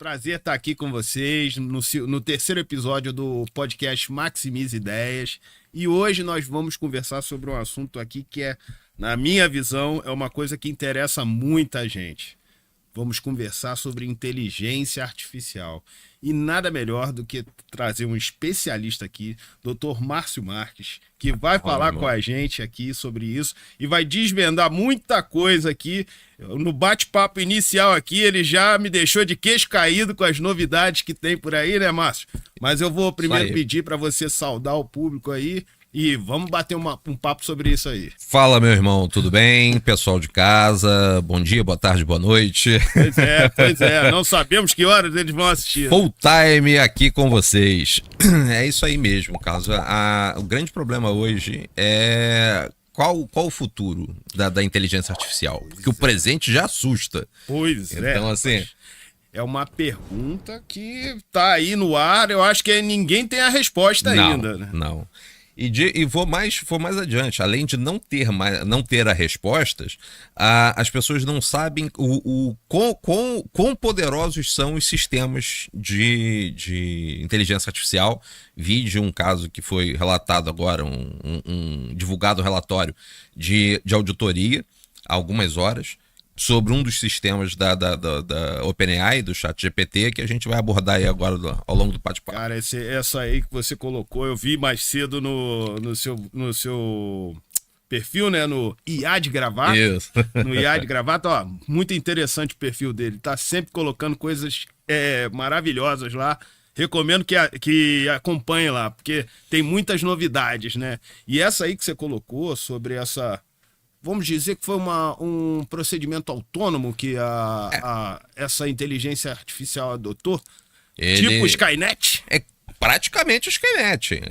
Prazer estar aqui com vocês no terceiro episódio do podcast Maximize Ideias. E hoje nós vamos conversar sobre um assunto aqui que na minha visão, é uma coisa que interessa muita gente. Vamos conversar sobre inteligência artificial. E nada melhor do que trazer um especialista aqui, Dr. Márcio Marques, que vai falar com a gente aqui sobre isso e vai desvendar muita coisa aqui. No bate-papo inicial aqui, ele já me deixou de queixo caído com as novidades que tem por aí, né, Márcio? Mas eu vou primeiro pedir para você saudar o público aí. E vamos bater um papo sobre isso aí. Fala, meu irmão, tudo bem? Pessoal de casa, bom dia, boa tarde, boa noite. Pois é, não sabemos que horas eles vão assistir. Full time aqui com vocês. É isso aí mesmo, Carlos. O grande problema hoje é qual o futuro da inteligência artificial? Porque o presente já assusta. Pois é. Então, assim... É uma pergunta que tá aí no ar, eu acho que ninguém tem a resposta ainda, né? Não. E vou mais adiante, além de não ter as respostas, as pessoas não sabem quão poderosos são os sistemas de inteligência artificial. Vi de um caso que foi relatado agora, um divulgado relatório de auditoria, há algumas horas, sobre um dos sistemas da OpenAI, do ChatGPT, que a gente vai abordar aí agora ao longo do bate-papo. Cara, essa aí que você colocou, eu vi mais cedo no seu perfil, né? No IA de Gravata. Isso. No IA de Gravata, ó, muito interessante o perfil dele. Tá sempre colocando coisas maravilhosas lá. Recomendo que acompanhe lá, porque tem muitas novidades, né? E essa aí que você colocou sobre essa... Vamos dizer que foi um procedimento autônomo que essa inteligência artificial adotou? Tipo Skynet? É praticamente o Skynet.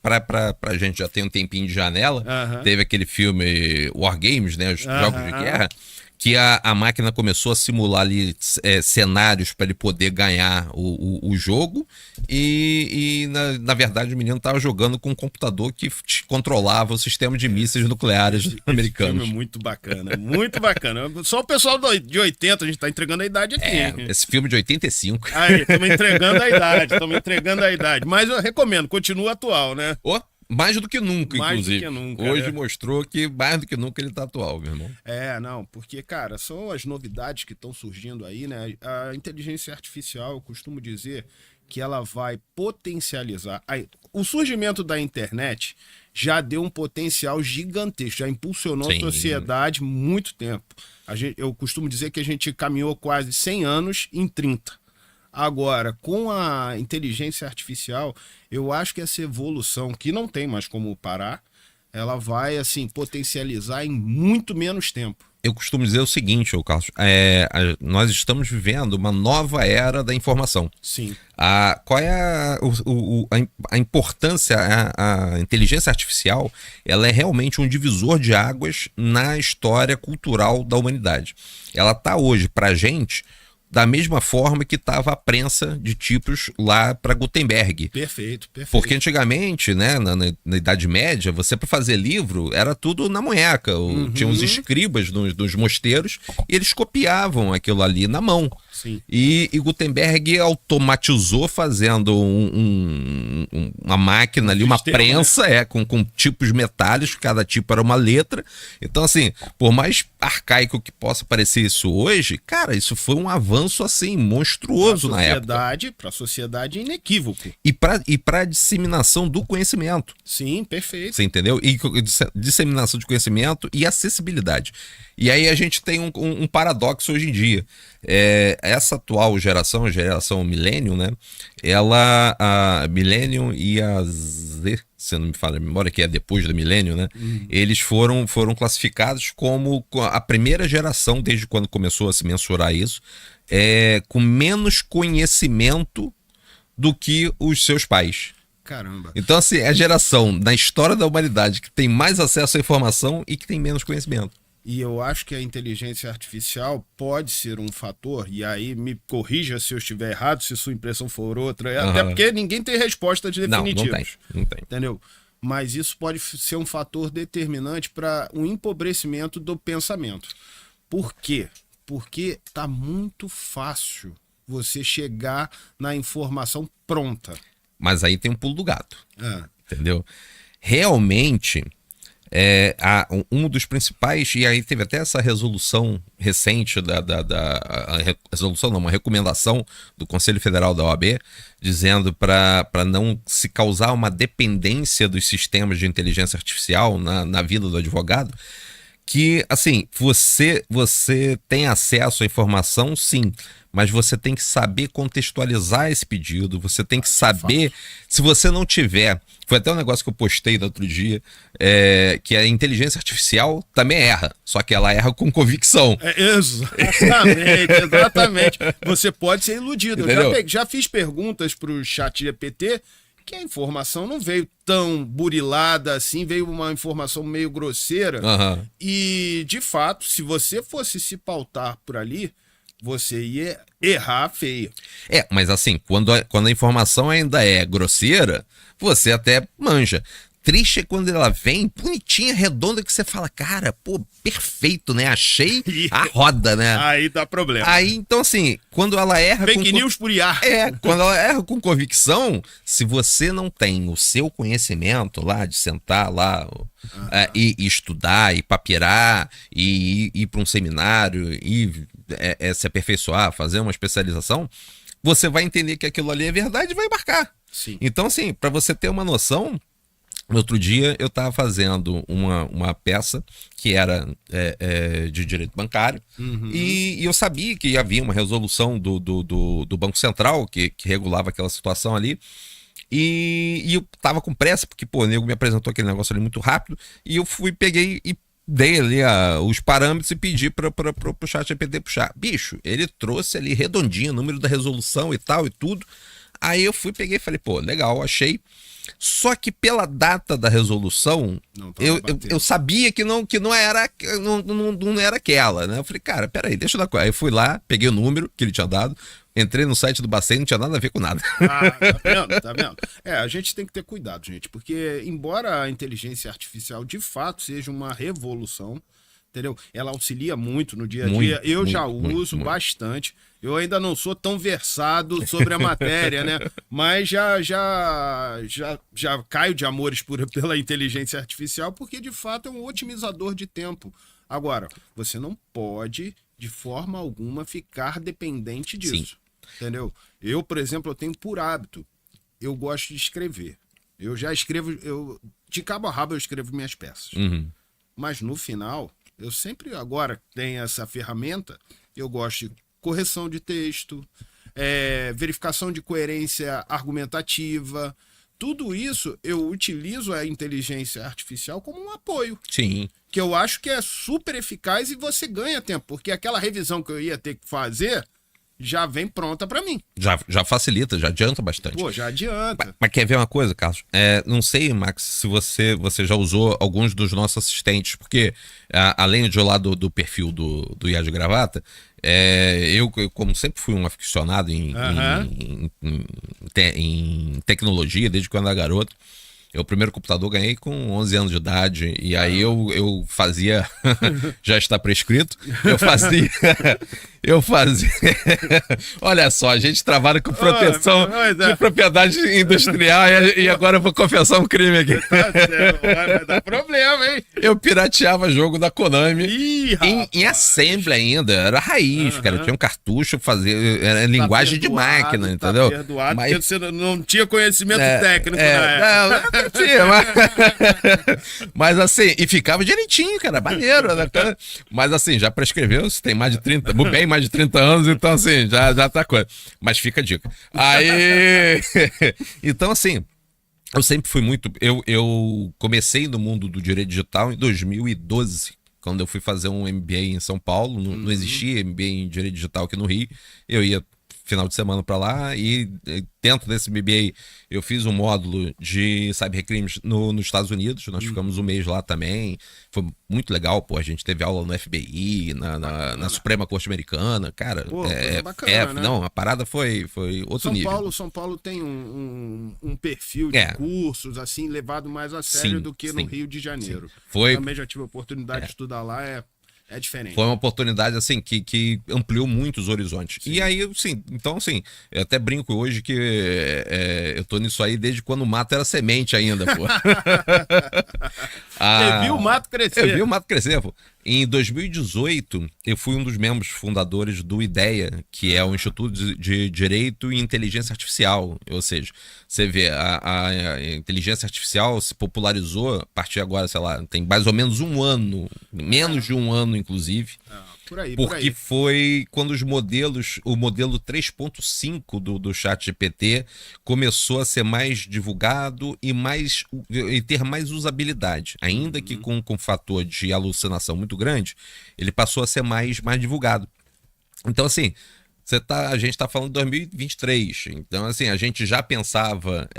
Pra gente já tem um tempinho de janela, teve aquele filme War Games, né, os jogos de guerra, que a máquina começou a simular ali cenários para ele poder ganhar o jogo e na verdade o menino estava jogando com um computador que controlava o sistema de mísseis nucleares americanos. Esse filme é muito bacana, muito bacana. Só o pessoal de 80, a gente tá entregando a idade aqui. Esse filme de 85. Aí, estamos entregando a idade. Mas eu recomendo, continua atual, né? Mais do que nunca, inclusive. Do que nunca, hoje mostrou que mais do que nunca ele tá atual, meu irmão. Não, porque, cara, são as novidades que estão surgindo aí, né? A inteligência artificial, eu costumo dizer que ela vai potencializar. O surgimento da internet já deu um potencial gigantesco, já impulsionou a sociedade muito tempo. Eu costumo dizer que a gente caminhou quase 100 anos em 30. Agora, com a inteligência artificial, eu acho que essa evolução, que não tem mais como parar, ela vai, assim, potencializar em muito menos tempo. Eu costumo dizer o seguinte, Carlos, nós estamos vivendo uma nova era da informação. Sim. Qual é a importância? A inteligência artificial, ela é realmente um divisor de águas na história cultural da humanidade. Ela está hoje, para a gente, da mesma forma que estava a prensa de tipos lá para Gutenberg. Perfeito. Porque antigamente, né, na Idade Média, você para fazer livro era tudo na munheca. Tinha os escribas nos mosteiros e eles copiavam aquilo ali na mão. Sim. E Gutenberg automatizou fazendo uma máquina ali, uma prensa, né? com tipos metálicos, cada tipo era uma letra. Então, assim, por mais arcaico que possa parecer isso hoje, cara, isso foi um avanço, assim, monstruoso na época. Para a sociedade, inequívoco. E para a disseminação do conhecimento. Sim, perfeito. Você entendeu? E disseminação de conhecimento e acessibilidade. E aí a gente tem um paradoxo hoje em dia. Essa atual geração, a geração Millennium, né? A Millennium e a Z, se não me falha a memória, que é depois da Millennium, né? Eles foram classificados como a primeira geração, desde quando começou a se mensurar isso, com menos conhecimento do que os seus pais. Caramba. Então, assim, é a geração na história da humanidade que tem mais acesso à informação e que tem menos conhecimento. E eu acho que a inteligência artificial pode ser um fator, e aí me corrija se eu estiver errado, se sua impressão for outra, até porque ninguém tem respostas definitivas. Não tem. Entendeu? Mas isso pode ser um fator determinante para um empobrecimento do pensamento. Por quê? Porque tá muito fácil você chegar na informação pronta. Mas aí tem um pulo do gato, É. entendeu? Realmente, um dos principais, e aí teve até essa resolução recente resolução não, uma recomendação do Conselho Federal da OAB, dizendo para não se causar uma dependência dos sistemas de inteligência artificial na vida do advogado, que, assim, você tem acesso à informação, sim, mas você tem que saber contextualizar esse pedido, você tem que saber, se você não tiver, foi até um negócio que eu postei no outro dia, que a inteligência artificial também erra, só que ela erra com convicção. Exatamente. Você pode ser iludido. Entendeu? Eu já fiz perguntas para o ChatGPT que a informação não veio tão burilada assim, veio uma informação meio grosseira. Uhum. E, de fato, se você fosse se pautar por ali, você ia errar feio. Mas assim, quando a informação ainda é grosseira, você até manja. Triste é quando ela vem bonitinha, redonda, que você fala, cara, pô, perfeito, né? Achei a roda, né? Aí dá problema. Aí, então assim, quando ela erra... Fake news por IA. Quando ela erra com convicção, se você não tem o seu conhecimento lá, de sentar lá e estudar, e papirar, e ir para um seminário, e se aperfeiçoar, fazer uma especialização, você vai entender que aquilo ali é verdade e vai embarcar. Sim. Então, assim, para você ter uma noção... No outro dia eu estava fazendo uma peça que era de direito bancário, e eu sabia que havia uma resolução do Banco Central que regulava aquela situação ali, e eu tava com pressa, porque o nego me apresentou aquele negócio ali muito rápido, e eu peguei e dei ali os parâmetros e pedi para o ChatGPT puxar. Bicho, ele trouxe ali redondinho o número da resolução e tal e tudo. Aí eu peguei e falei, legal, achei. Só que pela data da resolução, eu sabia que não era aquela, né? Eu falei, cara, peraí, deixa eu dar. Aí eu fui lá, peguei o número que ele tinha dado, entrei no site do Bacen, não tinha nada a ver com nada. Tá vendo? A gente tem que ter cuidado, gente, porque embora a inteligência artificial de fato seja uma revolução, entendeu? Ela auxilia muito no dia a dia. Eu já uso bastante. Eu ainda não sou tão versado sobre a matéria, né? Mas já caio de amores pela inteligência artificial, porque de fato é um otimizador de tempo. Agora, você não pode, de forma alguma, ficar dependente disso. Sim. Entendeu? Eu, por exemplo, eu tenho por hábito, eu gosto de escrever. Eu já escrevo, de cabo a rabo eu escrevo minhas peças. Mas no final, eu sempre agora tenho essa ferramenta, eu gosto de correção de texto, verificação de coerência argumentativa. Tudo isso eu utilizo a inteligência artificial como um apoio. Sim. Que eu acho que é super eficaz e você ganha tempo, porque aquela revisão que eu ia ter que fazer já vem pronta para mim. Já facilita, já adianta bastante. Já adianta. Mas quer ver uma coisa, Carlos? Não sei, Max, se você já usou alguns dos nossos assistentes, porque além de lá do perfil do Iá de Gravata, eu, como sempre fui um aficionado em tecnologia, desde quando era garoto, o primeiro computador ganhei com 11 anos de idade, e aí eu fazia, já está prescrito, eu fazia, olha só, a gente trabalha com proteção de propriedade industrial, e agora eu vou confessar um crime aqui. Vai dar problema, hein? Eu pirateava jogo da Konami em assembly ainda, era raiz, cara, tinha um cartucho, era linguagem de máquina, entendeu? Mas porque você não tinha conhecimento técnico na época. Mas assim, e ficava direitinho, cara, maneiro, né? Mas assim, já prescreveu, se tem mais de 30, bem mais de 30 anos, então assim, já tá coisa. Mas fica a dica. Aí, então assim, eu sempre fui muito, eu comecei no mundo do direito digital em 2012, quando eu fui fazer um MBA em São Paulo, não existia MBA em direito digital aqui no Rio, eu ia final de semana para lá, e dentro desse MBA eu fiz um módulo de cybercrimes nos Estados Unidos, nós ficamos um mês lá também, foi muito legal, a gente teve aula no FBI, na Suprema Corte Americana, cara, bacana, né? Não, a parada foi outro nível. São Paulo tem um perfil de cursos, assim, levado mais a sério do que no Rio de Janeiro. Foi. Eu também já tive a oportunidade de estudar lá, É diferente. Foi uma oportunidade, assim, que ampliou muito os horizontes. Sim. E aí, assim, então, assim, eu até brinco hoje que eu tô nisso aí desde quando o mato era semente ainda, pô. Você viu o mato crescer. Eu vi o mato crescer, pô. Em 2018, eu fui um dos membros fundadores do IDEA, que é o Instituto de Direito e Inteligência Artificial. Ou seja, você vê, a inteligência artificial se popularizou a partir agora, sei lá, tem mais ou menos um ano, menos de um ano, inclusive. Porque foi quando o modelo 3.5 do ChatGPT começou a ser mais divulgado e ter mais usabilidade. Ainda que com fator de alucinação muito grande, ele passou a ser mais divulgado. Então, assim, a gente está falando de 2023. Então, assim, a gente já pensava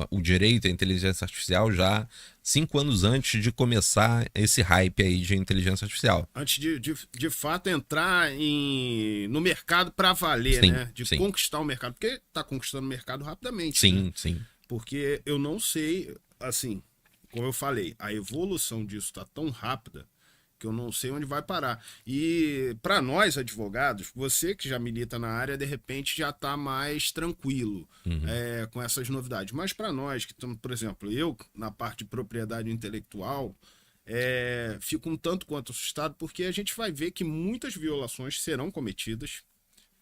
o direito à inteligência artificial já 5 anos antes de começar esse hype aí de inteligência artificial. Antes de fato entrar no mercado para valer, sim, né? De sim. conquistar o mercado. Porque está conquistando o mercado rapidamente. Sim, né? sim. Porque eu não sei, assim, como eu falei, a evolução disso está tão rápida que eu não sei onde vai parar. E para nós, advogados, você que já milita na área, de repente já está mais tranquilo com essas novidades. Mas para nós que estamos, por exemplo, eu na parte de propriedade intelectual, fico um tanto quanto assustado, porque a gente vai ver que muitas violações serão cometidas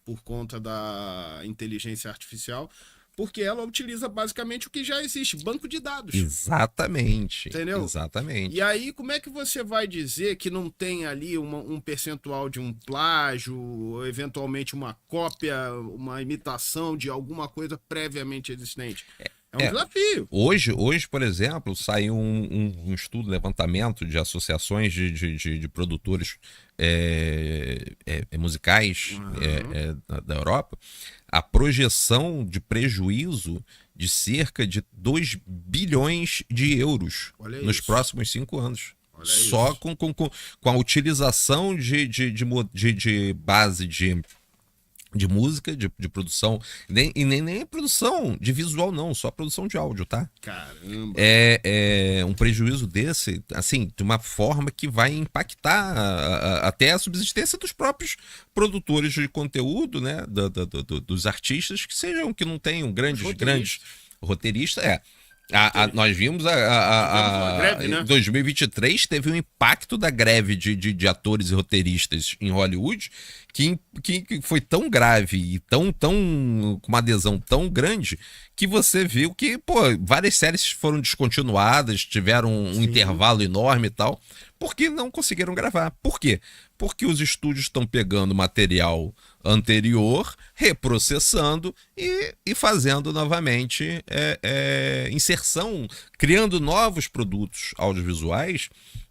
por conta da inteligência artificial, porque ela utiliza basicamente o que já existe, banco de dados. Exatamente. Entendeu? Exatamente. E aí, como é que você vai dizer que não tem ali um percentual de um plágio, ou eventualmente uma cópia, uma imitação de alguma coisa previamente existente? É um desafio. Hoje, por exemplo, saiu um estudo, levantamento de associações de produtores musicais da Europa. A projeção de prejuízo de cerca de 2 bilhões de euros nos próximos 5 anos. Só com a utilização de base de música, de produção, nem produção de visual não, só produção de áudio, tá? Caramba! É um prejuízo desse, assim, de uma forma que vai impactar até a subsistência dos próprios produtores de conteúdo, né? Dos artistas, que não tenham grandes roteiristas, nós vimos a greve, né? Em 2023 teve um impacto da greve de atores e roteiristas em Hollywood que foi tão grave e com uma adesão tão grande que você viu que, várias séries foram descontinuadas, tiveram um intervalo enorme e tal, porque não conseguiram gravar. Por quê? Porque os estúdios estão pegando material anterior, reprocessando e fazendo novamente inserção, criando novos produtos audiovisuais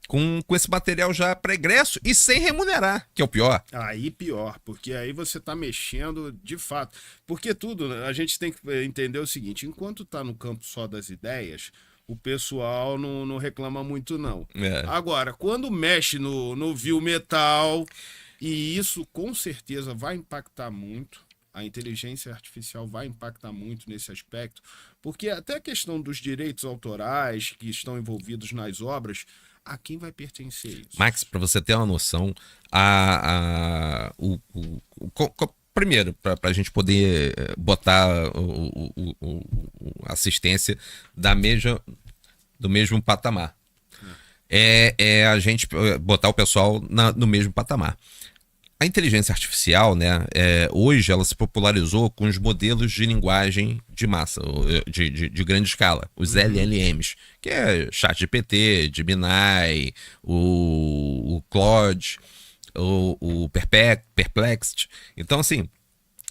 com esse material já pregresso e sem remunerar, que é o pior. Aí pior, porque aí você está mexendo de fato. Porque tudo, a gente tem que entender o seguinte, enquanto está no campo só das ideias, o pessoal não reclama muito não. Agora, quando mexe no vil metal, e isso com certeza vai impactar muito, a inteligência artificial vai impactar muito nesse aspecto, porque até a questão dos direitos autorais que estão envolvidos nas obras, a quem vai pertencer isso? Max, para você ter uma noção, primeiro, para a gente poder botar assistência do mesmo patamar. A gente botar o pessoal no mesmo patamar. A inteligência artificial, né, hoje ela se popularizou com os modelos de linguagem de massa, de grande escala, os LLMs, que é ChatGPT, Gemini, o Claude, o Perplexity. Então, assim,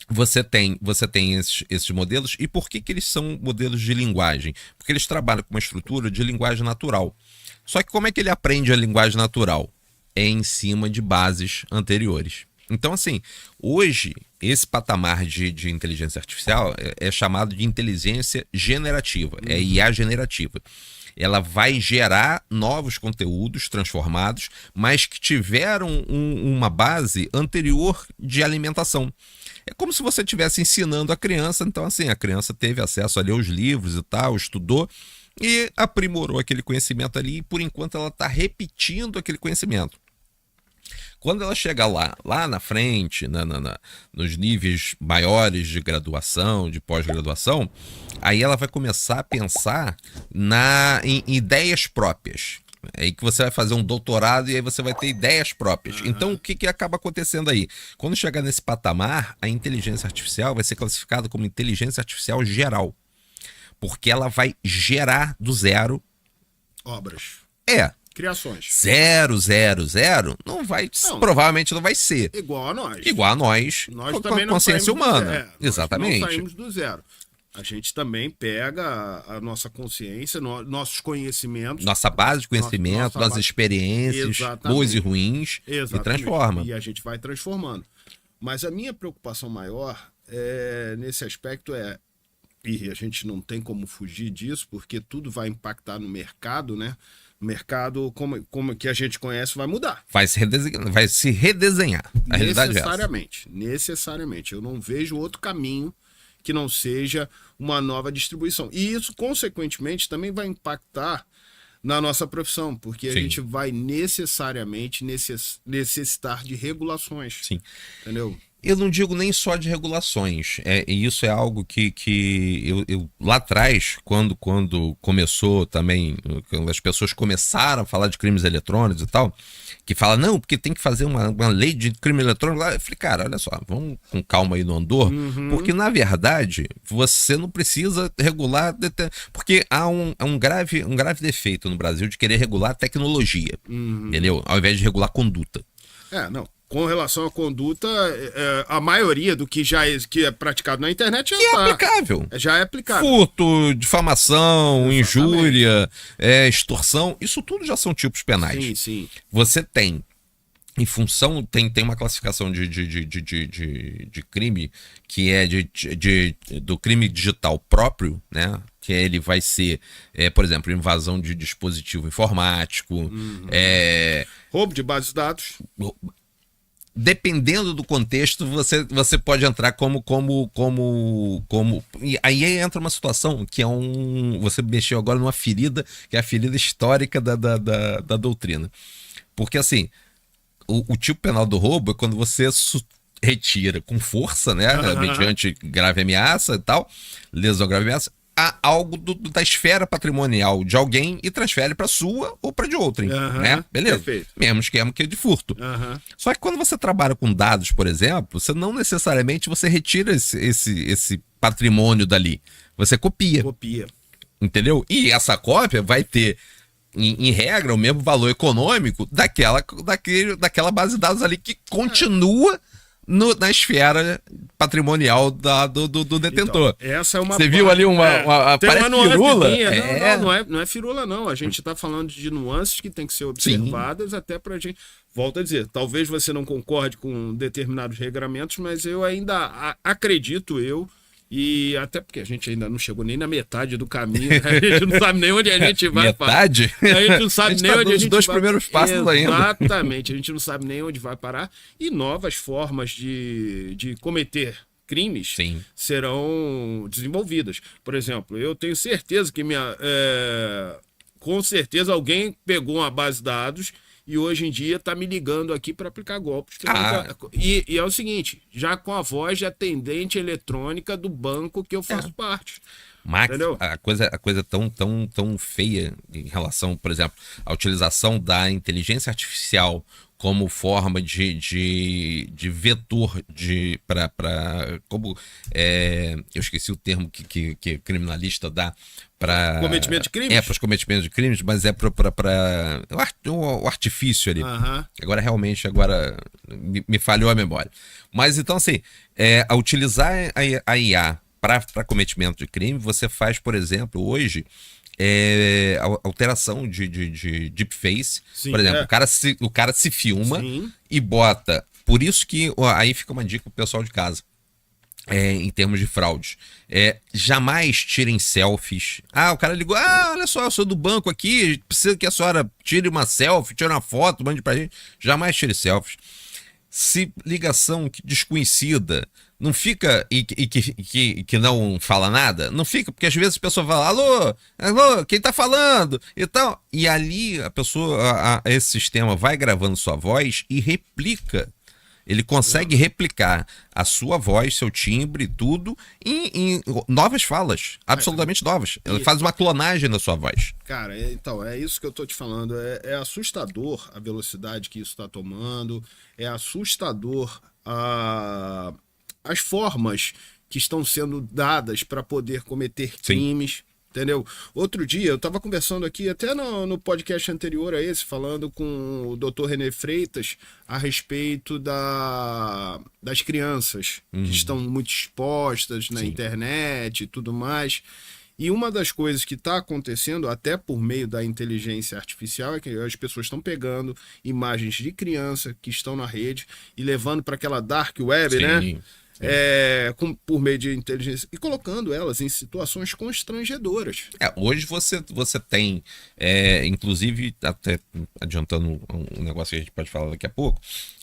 você tem esses modelos. E por que eles são modelos de linguagem? Porque eles trabalham com uma estrutura de linguagem natural. Só que como é que ele aprende a linguagem natural? É em cima de bases anteriores. Então, assim, hoje, esse patamar de inteligência artificial é chamado de inteligência generativa, é IA generativa. Ela vai gerar novos conteúdos transformados, mas que tiveram uma base anterior de alimentação. É como se você estivesse ensinando a criança, então, assim, a criança teve acesso a ler os livros e tal, estudou, e aprimorou aquele conhecimento ali, e por enquanto ela está repetindo aquele conhecimento. Quando ela chega lá na frente, nos níveis maiores de graduação, de pós-graduação, aí ela vai começar a pensar em ideias próprias. É aí que você vai fazer um doutorado e aí você vai ter ideias próprias. Então, o que acaba acontecendo aí? Quando chegar nesse patamar, a inteligência artificial vai ser classificada como inteligência artificial geral. Porque ela vai gerar do zero... obras. Criações. 000 não vai, provavelmente não vai ser. Igual a nós. Igual a nós Nós com também a consciência humana. Exatamente. Nós não saímos do zero. A gente também pega a nossa consciência, nossos conhecimentos. Nossa base de conhecimento, nossas experiências, boas e ruins, e transforma. E a gente vai transformando. Mas a minha preocupação maior nesse aspecto e a gente não tem como fugir disso, porque tudo vai impactar no mercado, né? O mercado, como que a gente conhece, vai mudar. Vai se redesenhar. A realidade é essa. Necessariamente. Eu não vejo outro caminho que não seja uma nova distribuição. E isso, consequentemente, também vai impactar na nossa profissão, porque a gente vai necessariamente necessitar de regulações. Sim. Entendeu? Eu não digo nem só de regulações. E isso é algo que eu lá atrás, quando começou também, quando as pessoas começaram a falar de crimes eletrônicos e tal, que fala, não, porque tem que fazer uma lei de crime eletrônico. Eu falei, cara, olha só, vamos com calma aí no Andor, porque na verdade você não precisa regular, porque há um grave defeito no Brasil de querer regular a tecnologia, entendeu? Ao invés de regular a conduta. Não. Com relação à conduta, a maioria do que é praticado na internet já é aplicável. Já é aplicável. Furto, difamação, injúria, extorsão, isso tudo já são tipos penais. Sim, sim. Você tem, em função, tem uma classificação de crime que é do crime digital próprio, né? Que ele vai ser, por exemplo, invasão de dispositivo informático, roubo de bases de dados. Dependendo do contexto, você pode entrar como. E aí entra uma situação que você mexeu agora numa ferida, que é a ferida histórica da doutrina. Porque assim, o tipo penal do roubo é quando você retira com força, né? Mediante grave ameaça e tal, lesão grave ameaça, algo da esfera patrimonial de alguém e transfere para sua ou para de outrem, né? Beleza? Perfeito. Mesmo esquema que é de furto. Só que quando você trabalha com dados, por exemplo, você não necessariamente você retira esse patrimônio dali. Você copia. Entendeu? E essa cópia vai ter, em regra, o mesmo valor econômico daquela base de dados ali que continua na esfera patrimonial do detentor. Então, essa é uma. Você viu ali parece firula? Não é firula, não. A gente está falando de nuances que tem que ser observadas. Sim. Até para a gente. Volto a dizer, talvez você não concorde com determinados regramentos, mas eu ainda acredito, e até porque a gente ainda não chegou nem na metade do caminho, né? A gente não sabe nem onde a gente vai. Metade? A gente não sabe nem onde a gente vai. Os 2 primeiros passos ainda. Exatamente, a gente não sabe nem onde vai parar. E novas formas de cometer crimes serão desenvolvidas. Por exemplo, eu tenho certeza que com certeza alguém pegou uma base de dados e hoje em dia está me ligando aqui para aplicar golpes. E é o seguinte, já com a voz de atendente eletrônica do banco que eu faço parte. Max, a coisa tão feia em relação, por exemplo, à utilização da inteligência artificial como forma de vetor eu esqueci o termo que criminalista dá para cometimento de crimes? Para os cometimentos de crimes, mas para o artifício ali. Agora me falhou a memória. Mas então assim, a utilizar a IA para cometimento de crime, você faz, por exemplo, hoje alteração de deepface. Por exemplo, o cara se filma e bota. Por isso que aí fica uma dica pro pessoal de casa. Em termos de fraudes, jamais tirem selfies. O cara ligou, olha só, eu sou do banco aqui, precisa que a senhora tire uma selfie, tire uma foto, mande pra gente. Jamais tire selfies. Se ligação desconhecida, não fica que não fala nada, não fica, porque às vezes a pessoa fala, alô, alô, quem tá falando e tal, e ali a pessoa, esse sistema vai gravando sua voz e replica. Ele consegue replicar a sua voz, seu timbre e tudo em novas falas, absolutamente novas. Ele faz uma clonagem da sua voz. Cara, então, é isso que eu tô te falando. É assustador a velocidade que isso está tomando, é assustador as formas que estão sendo dadas para poder cometer crimes. Entendeu? Outro dia, eu estava conversando aqui, até no podcast anterior a esse, falando com o Dr. René Freitas a respeito das crianças que estão muito expostas na internet e tudo mais. E uma das coisas que está acontecendo, até por meio da inteligência artificial, é que as pessoas estão pegando imagens de criança que estão na rede e levando para aquela dark web, né? Por meio de inteligência e colocando elas em situações constrangedoras. Hoje você tem, inclusive, até adiantando um negócio que a gente pode falar daqui a pouco,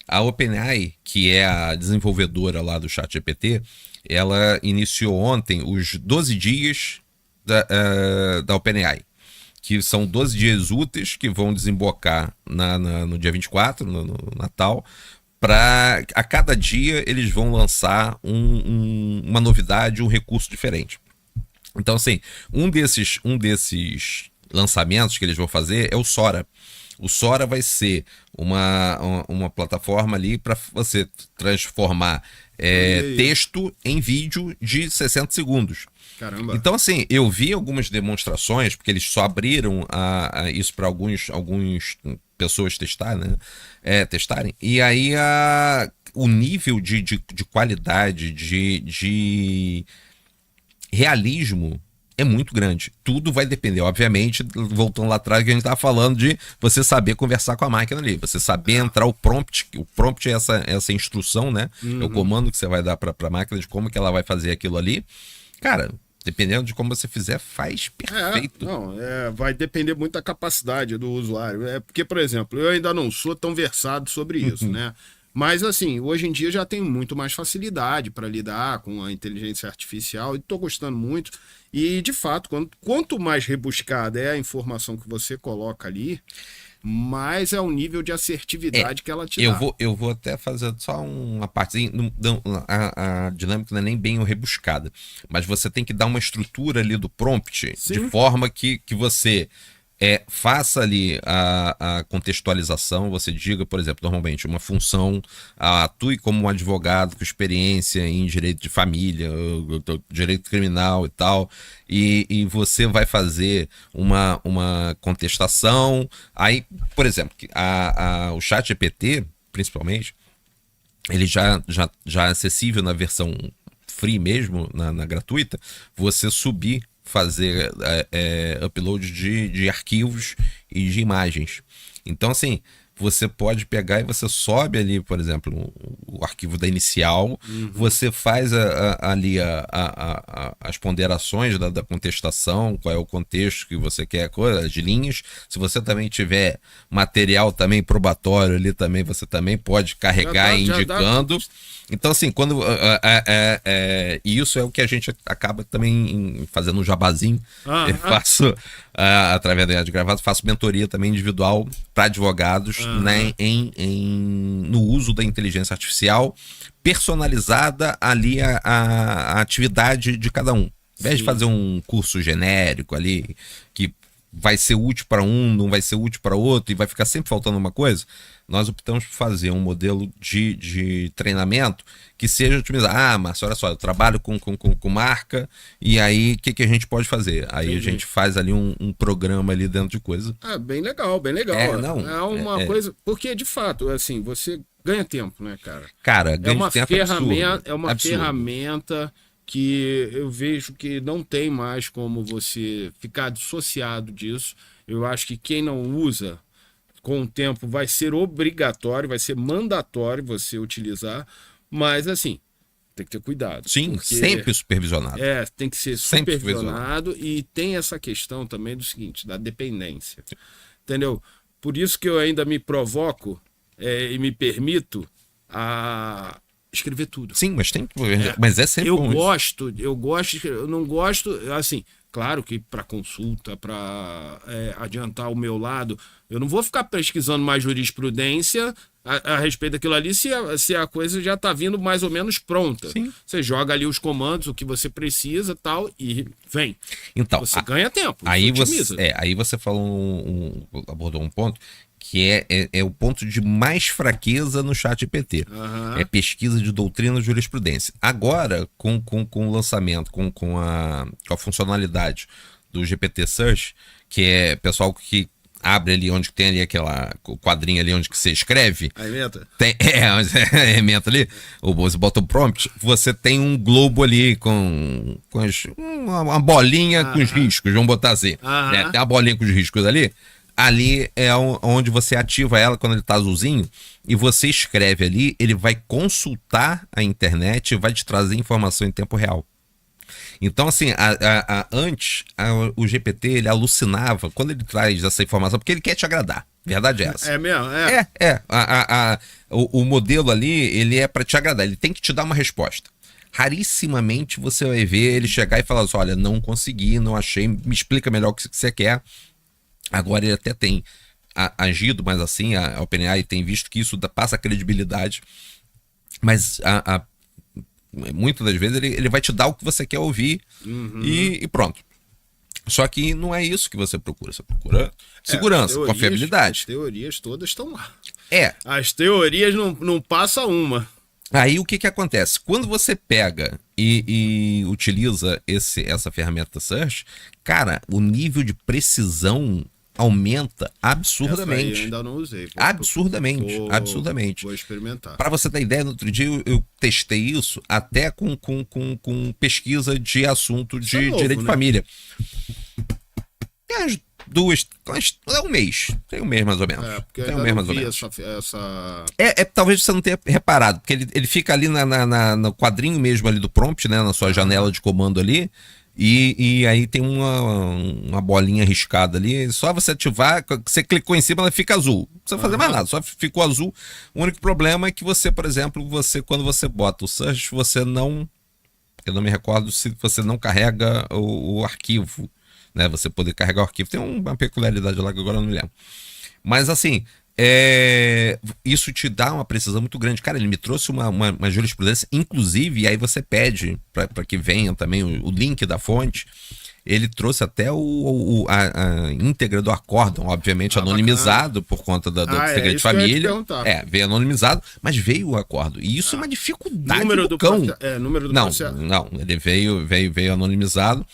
a OpenAI, que é a desenvolvedora lá do ChatGPT, ela iniciou ontem os 12 dias da OpenAI, que são 12 dias úteis que vão desembocar no dia 24, no Natal. A cada dia eles vão lançar uma novidade, um recurso diferente. Então, assim, um desses lançamentos que eles vão fazer é o Sora. O Sora vai ser uma plataforma ali para você transformar texto em vídeo de 60 segundos. Caramba. Então, assim, eu vi algumas demonstrações, porque eles só abriram isso para alguns pessoas testarem, né? Testarem. E aí o nível de qualidade, de realismo é muito grande. Tudo vai depender, obviamente, voltando lá atrás, que a gente estava falando de você saber conversar com a máquina ali, você saber entrar o prompt é essa instrução, né? É o comando que você vai dar para a máquina de como que ela vai fazer aquilo ali. Cara, dependendo de como você fizer, faz perfeito. Vai depender muito da capacidade do usuário. Porque, por exemplo, eu ainda não sou tão versado sobre isso, né? Mas, assim, hoje em dia já tenho muito mais facilidade para lidar com a inteligência artificial e estou gostando muito. E, de fato, quanto mais rebuscada é a informação que você coloca ali, mais é o nível de assertividade que ela te dá. Eu vou até fazer só uma partezinha. A dinâmica não é nem bem rebuscada, mas você tem que dar uma estrutura ali do prompt de forma que você faça ali a contextualização. Você diga, por exemplo, normalmente uma função atue como um advogado com experiência em direito de família, direito criminal e tal, e você vai fazer uma contestação. Aí, por exemplo, o ChatGPT, principalmente, ele já é acessível na versão free mesmo, na gratuita, você fazer upload de arquivos e de imagens. Então, assim, você pode pegar e você sobe ali, por exemplo, o arquivo da inicial, você faz ali as ponderações da contestação, qual é o contexto que você quer, as linhas. Se você também tiver material também probatório ali também, você também pode carregar indicando. Então, assim, isso é o que a gente acaba também fazendo um jabazinho. Eu faço, através da de gravado, faço mentoria também individual para advogados, né, no uso da inteligência artificial, personalizada ali a atividade de cada um. Ao invés de fazer um curso genérico ali, que vai ser útil para um, não vai ser útil para outro, e vai ficar sempre faltando uma coisa, nós optamos por fazer um modelo de treinamento que seja otimizado. Márcio, olha só, eu trabalho com marca, e aí o que a gente pode fazer? Aí a gente faz ali um programa ali dentro de coisa. Bem legal, bem legal. É uma coisa, porque de fato, assim, você ganha tempo, né, cara? Cara, ganha tempo ferramenta, é uma ferramenta que eu vejo que não tem mais como você ficar dissociado disso. Eu acho que quem não usa, com o tempo vai ser obrigatório, vai ser mandatório você utilizar, mas assim, tem que ter cuidado. Sim, sempre supervisionado. Tem que ser supervisionado, e tem essa questão também do seguinte, da dependência. Entendeu? Por isso que eu ainda me provoco e me permito a escrever tudo. Sim, mas tem. Mas é sempre Eu bom isso. gosto, eu não gosto, assim, claro que para consulta, para adiantar o meu lado, eu não vou ficar pesquisando mais jurisprudência a respeito daquilo ali se a coisa já está vindo mais ou menos pronta. Sim. Você joga ali os comandos, o que você precisa tal, e vem. Então, Você ganha tempo. aí otimiza. aí você falou abordou um ponto que é o ponto de mais fraqueza no chat GPT. Aham. É pesquisa de doutrina e jurisprudência. Agora, com o lançamento, com a funcionalidade do GPT Search, que é pessoal que abre ali onde tem ali aquela quadrinho ali onde que você escreve. Aí meta. Ementa ali, você bota o prompt, você tem um globo ali com uma bolinha com os riscos, vamos botar assim. Né? Tem uma bolinha com os riscos ali. Ali é onde você ativa ela quando ele tá azulzinho e você escreve ali, ele vai consultar a internet e vai te trazer informação em tempo real. Então, assim, antes, o GPT, ele alucinava quando ele traz essa informação, porque ele quer te agradar. Verdade é essa. É mesmo? O modelo ali, ele é para te agradar, ele tem que te dar uma resposta. Rarissimamente você vai ver ele chegar e falar assim, olha, não consegui, não achei, me explica melhor o que você quer. Agora ele até tem agido, mas assim, a OpenAI tem visto que isso passa credibilidade, mas muitas das vezes ele vai te dar o que você quer ouvir e pronto. Só que não é isso que você procura segurança, confiabilidade. As teorias todas estão lá. As teorias não passa uma. Aí o que acontece? Quando você pega e utiliza essa ferramenta Search, cara, o nível de precisão aumenta absurdamente. Essa aí eu ainda não usei. Absurdamente. Vou experimentar. Para você ter ideia, no outro dia eu testei isso até com pesquisa de assunto de direito de família. Tem um mês. Tem um mês mais ou menos. Porque eu tem ainda um mês não mais ou vi menos. essa... Talvez você não tenha reparado, porque ele fica ali no quadrinho mesmo ali do prompt, né? Na sua janela de comando ali. E aí tem uma bolinha riscada ali. Só você ativar, você clicou em cima, ela fica azul. Não precisa fazer mais nada, só ficou azul. O único problema é que você, por exemplo, quando você bota o search, você não... Eu não me recordo se você não carrega o arquivo, né? Você poder carregar o arquivo. Tem uma peculiaridade lá que agora eu não me lembro. Mas assim, isso te dá uma precisão muito grande. Cara, ele me trouxe uma jurisprudência, inclusive, e aí você pede para que venha também o link da fonte. Ele trouxe até a íntegra do acórdão, obviamente anonimizado por conta do segredo de família. Veio anonimizado, mas veio o acórdão. E isso é uma dificuldade do cão. Número do processo? Não, ele veio anonimizado.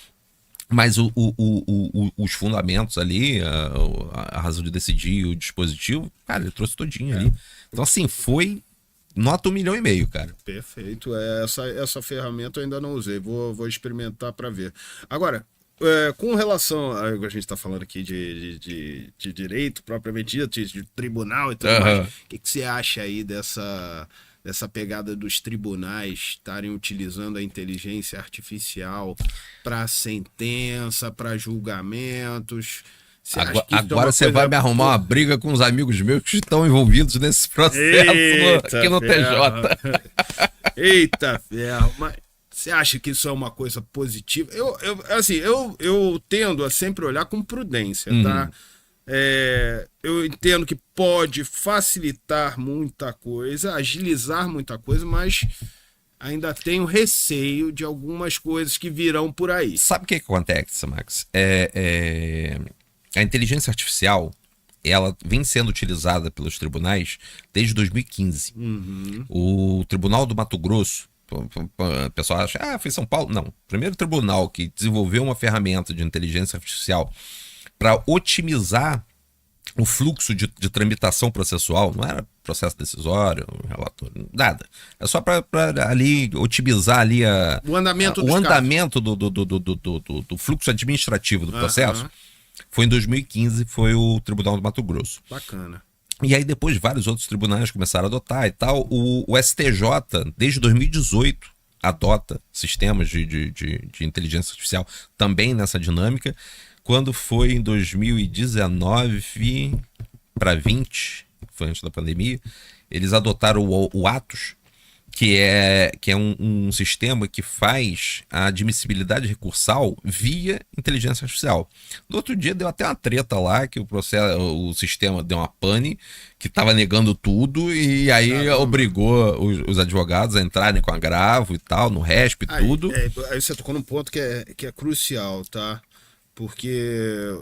Mas os fundamentos ali, a razão de decidir, o dispositivo, cara, ele trouxe todinho ali. Então, assim, foi nota 1,5 milhão, cara. Perfeito. Essa ferramenta eu ainda não usei. Vou experimentar para ver. Agora, com relação a gente está falando aqui de direito propriamente dito, de tribunal e tudo mais, o que você acha aí dessa pegada dos tribunais estarem utilizando a inteligência artificial para sentença, para julgamentos? Agora você vai me arrumar uma briga com os amigos meus que estão envolvidos nesse processo aqui no TJ. Eita ferro, mas você acha que isso é uma coisa positiva? Eu tendo a sempre olhar com prudência, tá? Eu entendo que pode facilitar muita coisa, agilizar muita coisa, mas ainda tenho receio de algumas coisas que virão por aí. Sabe o que acontece, Max? A inteligência artificial, ela vem sendo utilizada pelos tribunais desde 2015. O Tribunal do Mato Grosso, o pessoal acha, foi São Paulo. Não, o primeiro tribunal que desenvolveu uma ferramenta de inteligência artificial para otimizar o fluxo de tramitação processual, não era processo decisório, relatório, nada. É só para ali otimizar ali o andamento do fluxo administrativo do processo. Foi em 2015, foi o Tribunal do Mato Grosso. Bacana. E aí depois vários outros tribunais começaram a adotar e tal. O STJ, desde 2018, adota sistemas de inteligência artificial também nessa dinâmica. Quando foi em 2019 para 20, foi antes da pandemia, eles adotaram o Atos, que é um sistema que faz a admissibilidade recursal via inteligência artificial. No outro dia deu até uma treta lá, que o sistema deu uma pane, que estava negando tudo, e aí obrigou os advogados a entrarem com agravo e tal, no RESP e tudo. Aí você tocou num ponto que é crucial, tá? Porque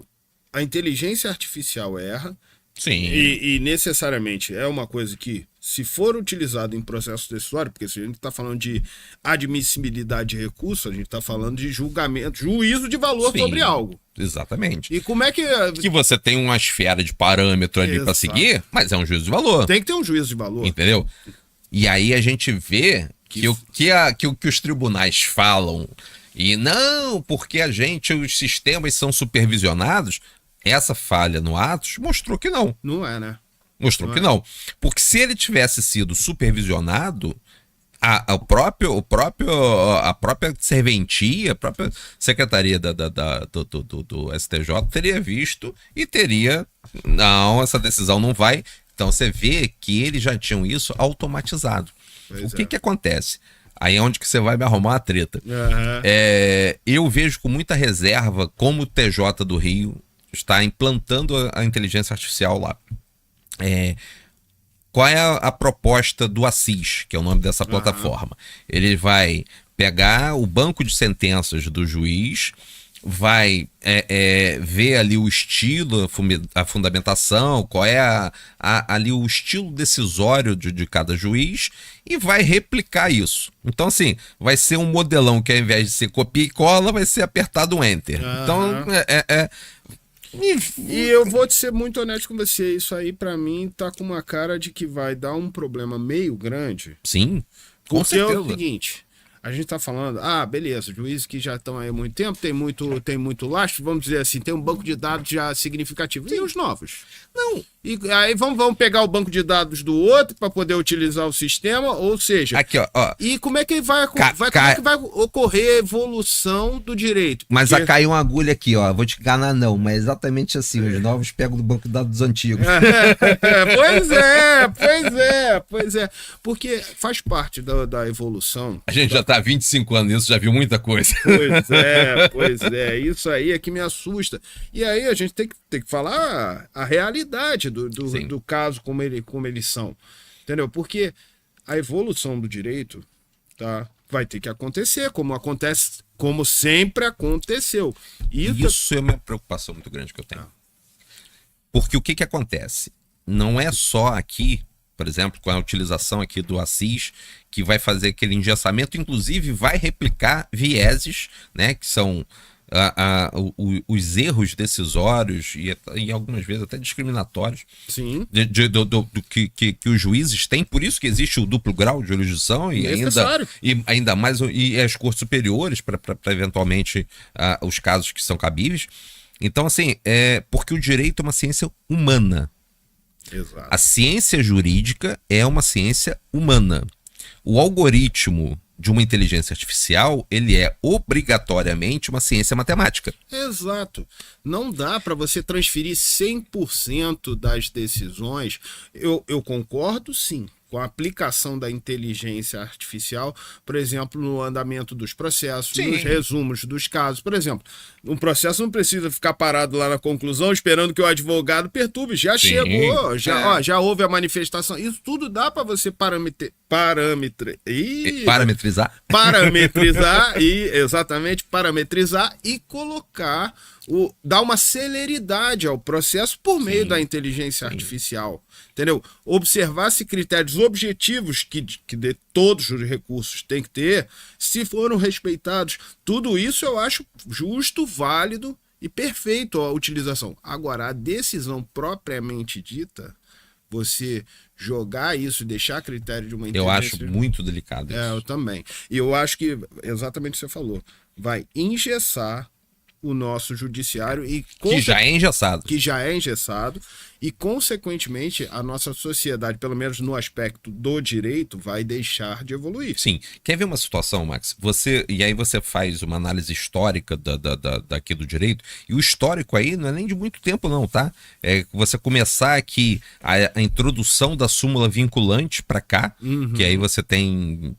a inteligência artificial erra. Sim. E necessariamente é uma coisa que, se for utilizado em processo decisório, porque se a gente está falando de admissibilidade de recurso, a gente está falando de julgamento, juízo de valor sobre algo. Exatamente. E como é que... Que você tem uma esfera de parâmetro ali para seguir, mas é um juízo de valor. Tem que ter um juízo de valor. Entendeu? E aí a gente vê que o que os tribunais falam, e não, porque os sistemas são supervisionados... Essa falha no Atos mostrou que não. Não é, né? Mostrou que não. Porque se ele tivesse sido supervisionado, a própria serventia, a própria secretaria do STJ teria visto e teria... Não, essa decisão não vai. Então você vê que eles já tinham isso automatizado. O que acontece? Aí é onde que você vai me arrumar a treta. Eu vejo com muita reserva como o TJ do Rio está implantando a inteligência artificial lá. Qual é a proposta do Assis, que é o nome dessa plataforma? Ele vai pegar o banco de sentenças do juiz, vai ver ali o estilo, a fundamentação, qual é ali o estilo decisório de cada juiz, e vai replicar isso. Então, assim, vai ser um modelão que ao invés de ser copia e cola, vai ser apertado um enter. Então, E eu vou te ser muito honesto com você, isso aí pra mim tá com uma cara de que vai dar um problema meio grande. Sim, com porque certeza. É o seguinte, a gente tá falando, beleza, juízes que já estão aí há muito tempo, tem muito lastro, vamos dizer assim, tem um banco de dados já significativo. E os novos? Não. E aí vamos pegar o banco de dados do outro para poder utilizar o sistema, ou seja... Aqui, ó. E como é que vai ocorrer a evolução do direito? Mas já caiu uma agulha aqui, ó. Vou te enganar, não, mas é exatamente assim. Os novos pegam do banco de dados dos antigos. Pois é. Porque faz parte da evolução. A gente já tá há 25 anos nisso, já viu muita coisa. Pois é. Isso aí é que me assusta. E aí a gente tem que falar a realidade do caso como eles são. Entendeu? Porque a evolução do direito, tá, vai ter que acontecer, como sempre aconteceu. Isso é uma preocupação muito grande que eu tenho. Porque o que acontece? Não é só aqui, por exemplo, com a utilização aqui do Assis, que vai fazer aquele engessamento, inclusive vai replicar vieses, né, que são os erros decisórios e algumas vezes até discriminatórios. Sim. Que os juízes têm, por isso que existe o duplo grau de jurisdição e ainda mais e as cortes superiores para eventualmente os casos que são cabíveis. Então, assim, porque o direito é uma ciência humana. Exato. A ciência jurídica é uma ciência humana. O algoritmo de uma inteligência artificial, ele é obrigatoriamente uma ciência matemática. Exato. Não dá para você transferir 100% das decisões. Eu concordo, sim, com a aplicação da inteligência artificial, por exemplo, no andamento dos processos, sim, nos resumos dos casos. Por exemplo, um processo não precisa ficar parado lá na conclusão esperando que o advogado perturbe. Já sim, chegou, já houve a manifestação. Isso tudo dá para você parametrizar e colocar, dar uma celeridade ao processo por meio da inteligência artificial. Entendeu? Observar se critérios objetivos que de todos os recursos tem que ter, se foram respeitados. Tudo isso eu acho justo, válido e perfeito a utilização. Agora, a decisão propriamente dita, você jogar isso e deixar a critério de uma inteligência... Eu acho muito delicado isso. Eu também. E eu acho que, exatamente o que você falou, vai engessar o nosso judiciário e Que já é engessado. que já é engessado e, consequentemente, a nossa sociedade, pelo menos no aspecto do direito, vai deixar de evoluir. Sim. Quer ver uma situação, Max? E aí você faz uma análise histórica daqui do direito, e o histórico aí não é nem de muito tempo não, tá? É você começar aqui a introdução da súmula vinculante para cá, que aí você tem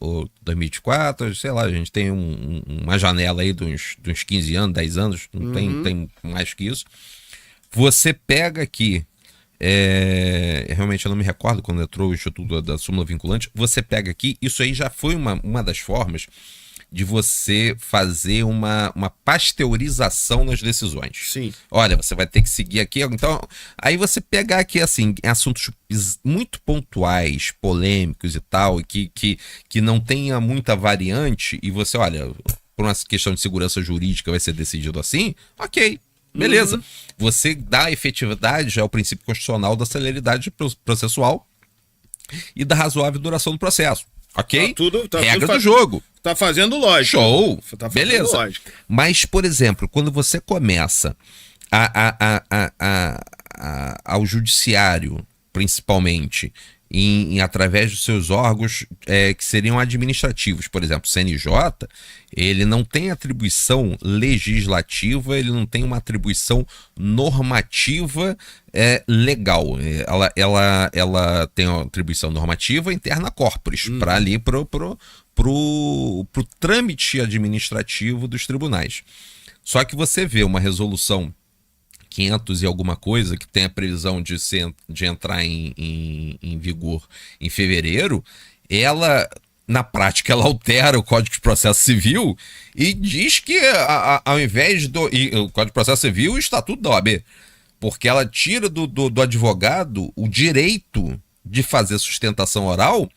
o 2024, sei lá, a gente tem uma janela aí de uns 15 anos, 10 anos, não tem mais que isso. Você pega aqui, realmente eu não me recordo quando entrou o Instituto da Súmula Vinculante, você pega aqui, isso aí já foi uma das formas de você fazer uma pasteurização nas decisões. Sim. Olha, você vai ter que seguir aqui, então, aí você pegar aqui, assim, assuntos muito pontuais, polêmicos e tal, e que não tenha muita variante, e você, olha, por uma questão de segurança jurídica vai ser decidido assim, ok. Beleza. Você dá efetividade ao princípio constitucional da celeridade processual e da razoável duração do processo. Ok? Regra do jogo. Tá fazendo lógica. Show. Tá fazendo Beleza. lógica. Mas, por exemplo, quando você começa ao judiciário, principalmente, através dos seus órgãos que seriam administrativos, por exemplo, o CNJ, ele não tem atribuição legislativa, ele não tem uma atribuição normativa legal. Ela tem uma atribuição normativa interna corporis, para ali pro trâmite administrativo dos tribunais. Só que você vê uma resolução 500 e alguma coisa, que tem a previsão de entrar em vigor em fevereiro, na prática, ela altera o Código de Processo Civil e diz que, ao invés do o Código de Processo Civil, o Estatuto da OAB, porque ela tira do advogado o direito de fazer sustentação oral,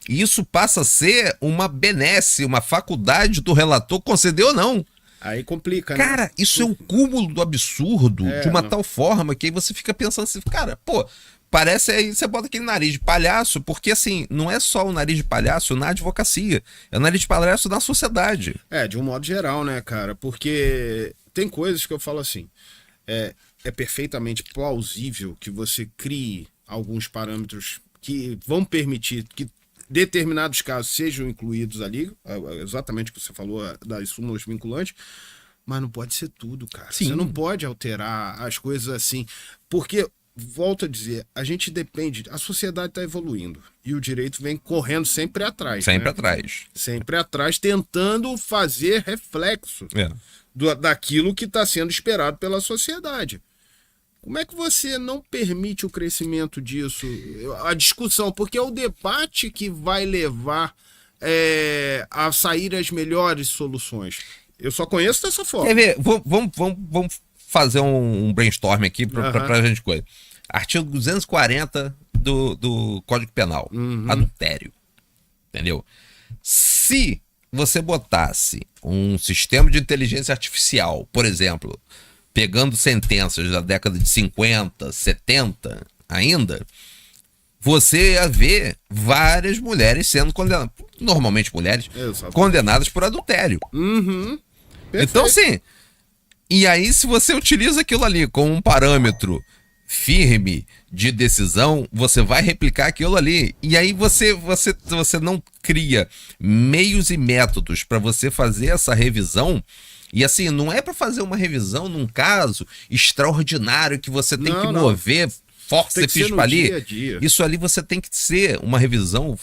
e isso passa a ser uma benesse, uma faculdade do relator conceder ou não. Aí complica, né? Cara, isso é um cúmulo do absurdo, de uma tal forma que aí você fica pensando assim, cara, pô, parece aí, você bota aquele nariz de palhaço, porque assim, não é só o nariz de palhaço na advocacia, é o nariz de palhaço na sociedade. De um modo geral, né, cara? Porque tem coisas que eu falo assim, é perfeitamente plausível que você crie alguns parâmetros que vão permitir que determinados casos sejam incluídos ali, exatamente o que você falou das súmulas vinculantes, mas não pode ser tudo, cara. Sim. Você não pode alterar as coisas assim, porque, volto a dizer, a gente depende, a sociedade está evoluindo e o direito vem correndo sempre atrás. Sempre né? atrás. Sempre atrás, tentando fazer reflexo daquilo que está sendo esperado pela sociedade. Como é que você não permite o crescimento disso? A discussão, porque é o debate que vai levar a sair as melhores soluções. Eu só conheço dessa forma. Quer ver? Vamos fazer um brainstorm aqui pra gente coisa. Artigo 240 do Código Penal. Adultério. Entendeu? Se você botasse um sistema de inteligência artificial, por exemplo, pegando sentenças da década de 50, 70 ainda, você ia ver várias mulheres sendo condenadas, normalmente mulheres, condenadas por adultério. Então, assim, e aí se você utiliza aquilo ali como um parâmetro firme de decisão, você vai replicar aquilo ali. E aí você não cria meios e métodos para você fazer essa revisão. E assim, não é para fazer uma revisão num caso extraordinário que você tem que mover força e ali. Isso ali você tem que ser uma revisão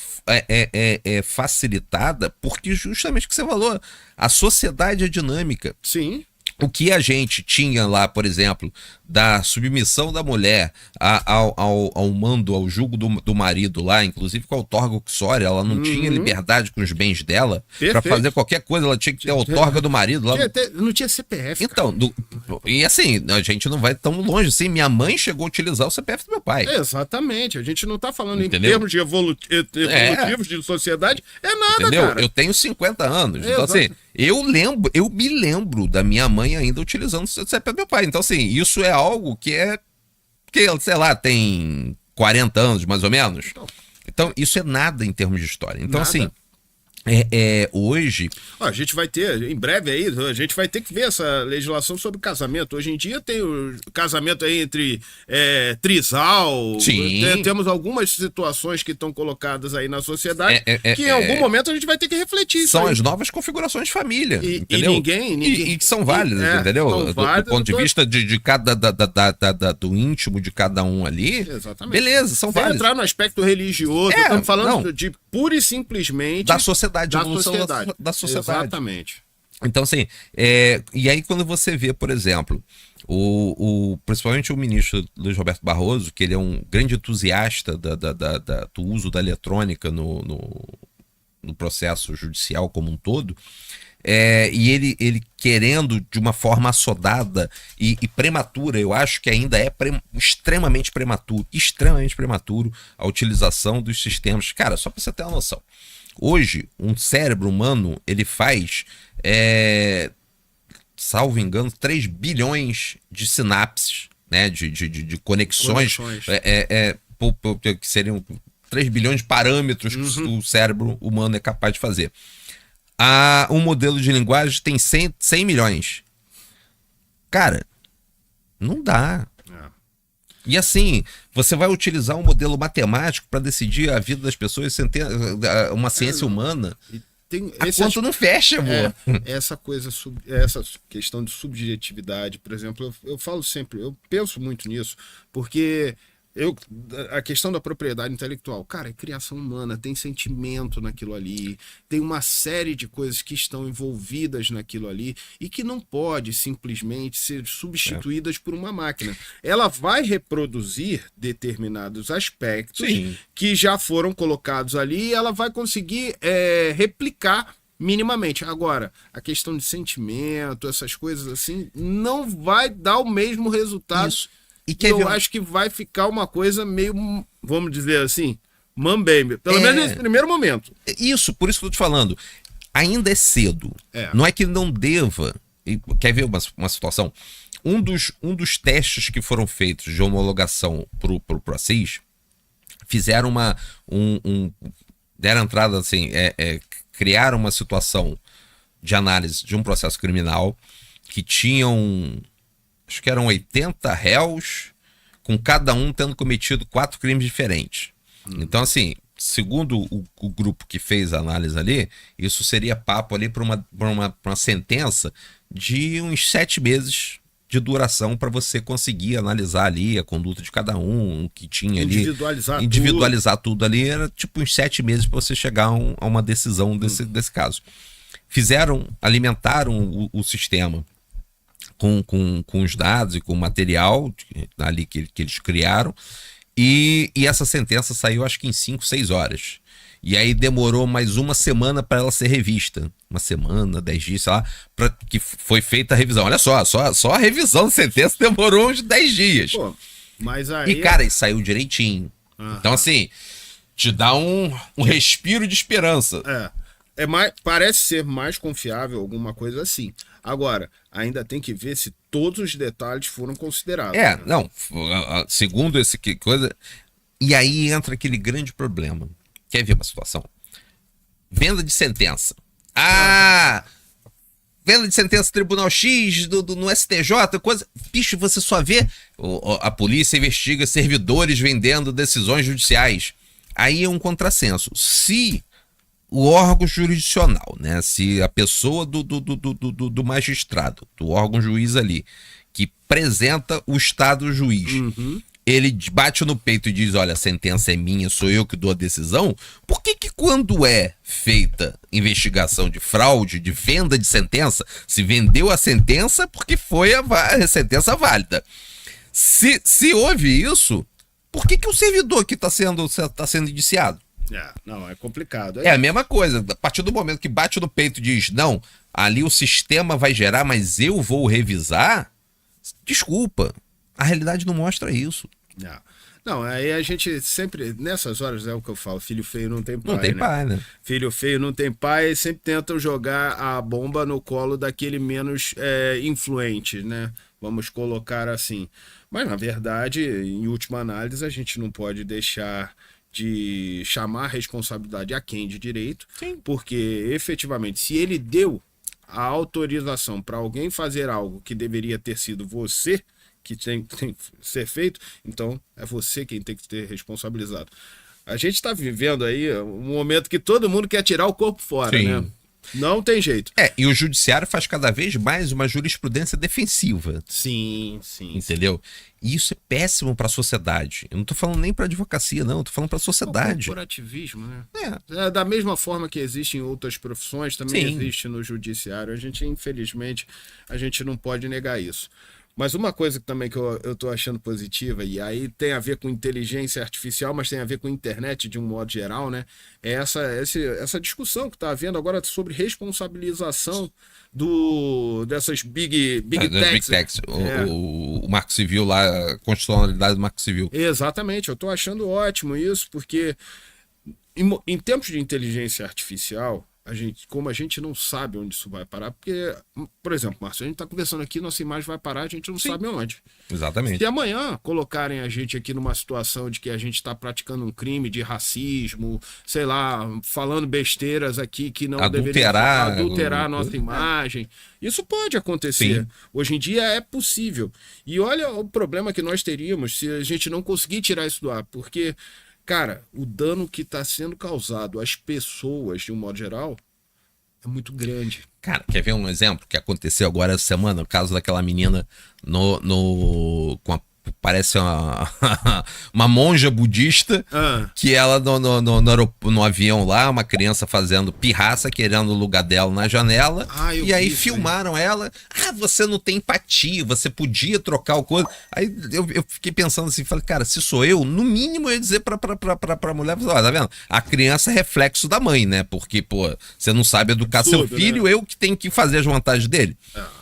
facilitada, porque justamente o que você falou, a sociedade é dinâmica. Sim. O que a gente tinha lá, por exemplo, da submissão da mulher ao mando, ao jugo do marido lá, inclusive com a outorga uxória, ela não tinha liberdade com os bens dela. Para fazer qualquer coisa, ela tinha que ter a outorga do marido. Lá. Não tinha CPF. Então, e assim, a gente não vai tão longe assim. Minha mãe chegou a utilizar o CPF do meu pai. Exatamente. A gente não tá falando em termos de evolutivos de sociedade. É nada, entendeu? cara. Eu tenho 50 anos. Então, assim, eu me lembro da minha mãe ainda utilizando o CPF do meu pai. Então, assim, isso é algo que sei lá, tem 40 anos, mais ou menos. Então, isso é nada em termos de história. Então, assim, Hoje, Ó, a gente vai ter, em breve aí, a gente vai ter que ver essa legislação sobre casamento. Hoje em dia tem o casamento aí entre trisal. Sim. Temos algumas situações que estão colocadas aí na sociedade que em é, algum momento a gente vai ter que refletir isso são aí. as novas configurações de família, E entendeu? ninguém- E que são válidas, entendeu? são válidas, do ponto de vista de cada do íntimo de cada um ali, Exatamente. beleza, são Sem válidas. entrar no aspecto religioso, É, estamos falando não. de pura e simplesmente Da sociedade, de da evolução sociedade. da sociedade. Exatamente. Então, assim, e aí quando você vê, por exemplo, principalmente o ministro Luiz Roberto Barroso, que ele é um grande entusiasta do uso da eletrônica no processo judicial como um todo, e ele querendo de uma forma assodada e prematura, eu acho que ainda é extremamente prematuro a utilização dos sistemas. Cara, só para você ter uma noção, hoje um cérebro humano ele faz, salvo engano, 3 bilhões de sinapses, né, de conexões, que seriam 3 bilhões de parâmetros que o cérebro humano é capaz de fazer. Um modelo de linguagem tem 100 milhões. Cara, não dá. E assim, você vai utilizar um modelo matemático para decidir a vida das pessoas sem ter uma ciência humana? A conta não fecha, amor. Essa questão de subjetividade, por exemplo, eu falo sempre, eu penso muito nisso, porque a questão da propriedade intelectual, cara, é criação humana, tem sentimento naquilo ali, tem uma série de coisas que estão envolvidas naquilo ali e que não pode simplesmente ser substituídas por uma máquina. Ela vai reproduzir determinados aspectos que já foram colocados ali e ela vai conseguir replicar minimamente. Agora, a questão de sentimento, essas coisas assim, não vai dar o mesmo resultado. Isso. E eu acho que vai ficar uma coisa meio, vamos dizer assim, mambembe. Pelo menos nesse primeiro momento. Isso, por isso que eu tô te falando. Ainda é cedo. Não é que não deva. Quer ver uma situação? Um dos testes que foram feitos de homologação pro ProSys, fizeram deram entrada assim, criaram uma situação de análise de um processo criminal que tinham, acho que eram 80 réus, com cada um tendo cometido 4 crimes diferentes. Então, assim, segundo o grupo que fez a análise ali, isso seria papo ali para uma sentença de uns 7 meses de duração para você conseguir analisar ali a conduta de cada um, o que tinha ali. Individualizar tudo ali, era tipo uns 7 meses para você chegar a uma decisão desse caso. Alimentaram o sistema com os dados e com o material ali que eles criaram, e essa sentença saiu acho que em 5, 6 horas. E aí demorou mais uma semana para ela ser revista. Uma semana, 10 dias, sei lá, para que foi feita a revisão. Olha só a revisão da sentença demorou uns 10 dias. Pô, mas aí... E, cara, saiu direitinho. Então, assim, te dá um respiro de esperança. Parece ser mais confiável, alguma coisa assim. Agora, ainda tem que ver se todos os detalhes foram considerados. Não, segundo esse coisa. E aí entra aquele grande problema. Quer ver uma situação? Venda de sentença. Venda de sentença Tribunal X no STJ, coisa. Bicho, você só vê a polícia investiga servidores vendendo decisões judiciais. Aí é um contrassenso. Se o órgão jurisdicional, né? Se a pessoa do magistrado, do órgão juiz ali, que apresenta o Estado juiz, ele bate no peito e diz, olha, a sentença é minha, sou eu que dou a decisão, por que quando é feita investigação de fraude, de venda de sentença, se vendeu a sentença porque foi a sentença válida? Se houve isso, por que o servidor que está sendo indiciado? Não, é complicado. É a mesma coisa. A partir do momento que bate no peito e diz, não, ali o sistema vai gerar, mas eu vou revisar, desculpa, a realidade não mostra isso. Não, aí a gente sempre, nessas horas é o que eu falo, filho feio não tem pai. Não tem pai, né? Filho feio não tem pai, e sempre tentam jogar a bomba no colo daquele menos influente, né? Vamos colocar assim. Mas, na verdade, em última análise, a gente não pode deixar de chamar a responsabilidade a quem de direito, Sim. porque efetivamente, se ele deu a autorização para alguém fazer algo que deveria ter sido você que tem que ser feito, então é você quem tem que ser responsabilizado. A gente está vivendo aí um momento que todo mundo quer tirar o corpo fora, Sim. né? Não tem jeito. E o judiciário faz cada vez mais uma jurisprudência defensiva. Sim. Entendeu? E isso é péssimo para a sociedade. Eu não tô falando nem para advocacia, não. Eu tô falando para a O sociedade. corporativismo, né? É. Da mesma forma que existe em outras profissões, também Sim. existe no judiciário. Infelizmente, a gente não pode negar isso. Mas uma coisa também que eu tô achando positiva, e aí tem a ver com inteligência artificial, mas tem a ver com internet de um modo geral, né? É essa discussão que está havendo agora sobre responsabilização dessas big Das Big techs. Techs. O Marco Civil lá, a constitucionalidade do Marco Civil. Exatamente, eu tô achando ótimo isso, porque em tempos de inteligência artificial, como a gente não sabe onde isso vai parar, porque, por exemplo, Márcio, a gente está conversando aqui, nossa imagem vai parar, a gente não sabe onde. Exatamente. Se amanhã colocarem a gente aqui numa situação de que a gente está praticando um crime de racismo, sei lá, falando besteiras aqui que não deveriam adulterar a nossa imagem, isso pode acontecer. Sim. Hoje em dia é possível. E olha o problema que nós teríamos se a gente não conseguir tirar isso do ar, porque, cara, o dano que está sendo causado às pessoas, de um modo geral, é muito grande. Cara, quer ver um exemplo que aconteceu agora essa semana? O caso daquela menina parece uma monja budista, que ela no avião lá, uma criança fazendo pirraça, querendo o lugar dela na janela, e aí filmaram ela. Você não tem empatia, você podia trocar o coisa. Aí eu fiquei pensando assim, falei, cara, se sou eu, no mínimo eu ia dizer pra mulher, tá vendo? A criança é reflexo da mãe, né? Porque, pô, você não sabe educar Absurdo, seu filho, né? Eu que tenho que fazer as vantagens dele.